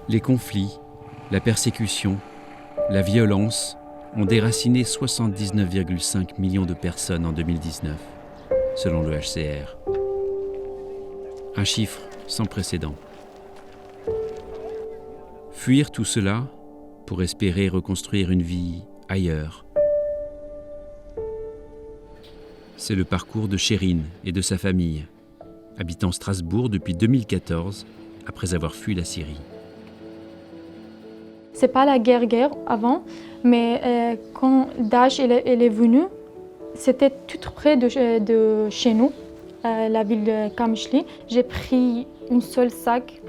Les conflits, la persécution, la violence ont déraciné 79,5 millions de personnes en 2019, selon le HCR. Un chiffre sans précédent. Fuir tout cela pour espérer reconstruire une vie ailleurs. C'est le parcours de Chérine et de sa famille, habitant Strasbourg depuis 2014, après avoir fui la Syrie. C'est pas la guerre avant, mais quand Daesh elle est venu, c'était tout près de chez nous, la ville de Kamishli. J'ai pris une seule sac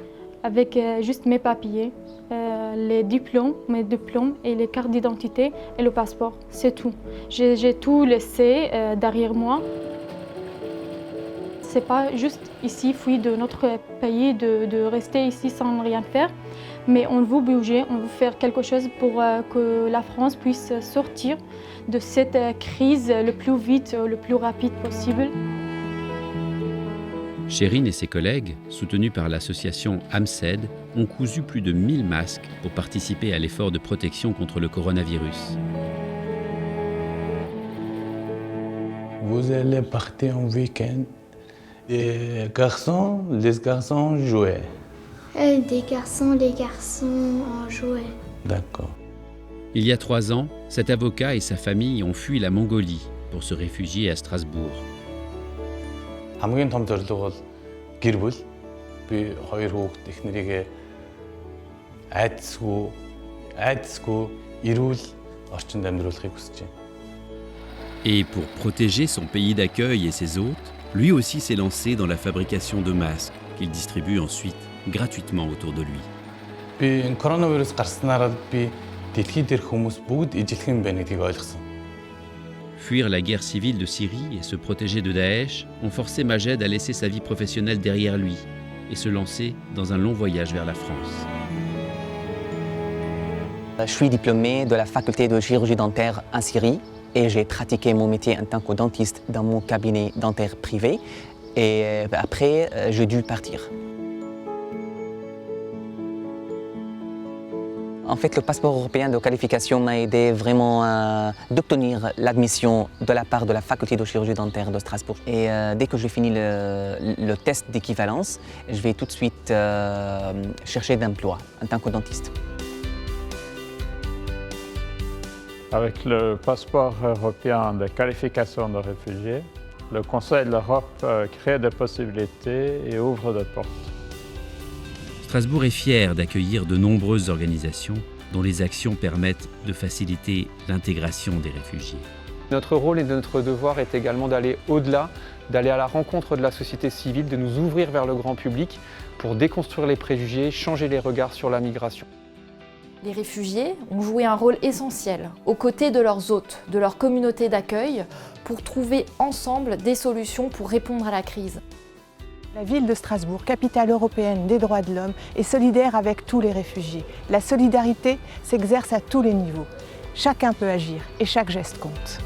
avec juste mes papiers, mes diplômes et les cartes d'identité et le passeport, c'est tout. J'ai tout laissé derrière moi. C'est pas juste ici, fuir de notre pays, de rester ici sans rien faire, mais on veut bouger, on veut faire quelque chose pour que la France puisse sortir de cette crise le plus vite, le plus rapide possible. Chérine et ses collègues, soutenus par l'association AMSED, ont cousu plus de 1000 masques pour participer à l'effort de protection contre le coronavirus. Vous allez partir en week-end. Les garçons jouaient. Les garçons en jouaient. D'accord. Il y a 3 ans, cet avocat et sa famille ont fui la Mongolie pour se réfugier à Strasbourg. хамгийн том зорилго бол гэр бүл. Би 2 хүүхэд эхнэрийгээ айдасгүй эрүүл орчинд амьдруулахыг хүсэж байна. Et pour protéger son pays d'accueil et ses hôtes, lui aussi s'est lancé dans la fabrication de masques qu'il distribue ensuite gratuitement autour de lui. Би энэ коронавирус гарснараа би дэлхийд дээрх хүмүүс бүгд ижилхэн байна гэдгийг ойлгосон. Fuir la guerre civile de Syrie et se protéger de Daesh ont forcé Majed à laisser sa vie professionnelle derrière lui et se lancer dans un long voyage vers la France. Je suis diplômé de la faculté de chirurgie dentaire en Syrie et j'ai pratiqué mon métier en tant que dentiste dans mon cabinet dentaire privé. Et après, j'ai dû partir. En fait, le passeport européen de qualification m'a aidé vraiment à d'obtenir l'admission de la part de la faculté de chirurgie dentaire de Strasbourg. Et dès que j'ai fini le test d'équivalence, je vais tout de suite chercher d'emploi en tant que dentiste. Avec le passeport européen de qualification de réfugiés, le Conseil de l'Europe crée des possibilités et ouvre des portes. Strasbourg est fier d'accueillir de nombreuses organisations dont les actions permettent de faciliter l'intégration des réfugiés. Notre rôle et notre devoir est également d'aller au-delà, d'aller à la rencontre de la société civile, de nous ouvrir vers le grand public pour déconstruire les préjugés, changer les regards sur la migration. Les réfugiés ont joué un rôle essentiel aux côtés de leurs hôtes, de leur communauté d'accueil, pour trouver ensemble des solutions pour répondre à la crise. La ville de Strasbourg, capitale européenne des droits de l'homme, est solidaire avec tous les réfugiés. La solidarité s'exerce à tous les niveaux. Chacun peut agir et chaque geste compte.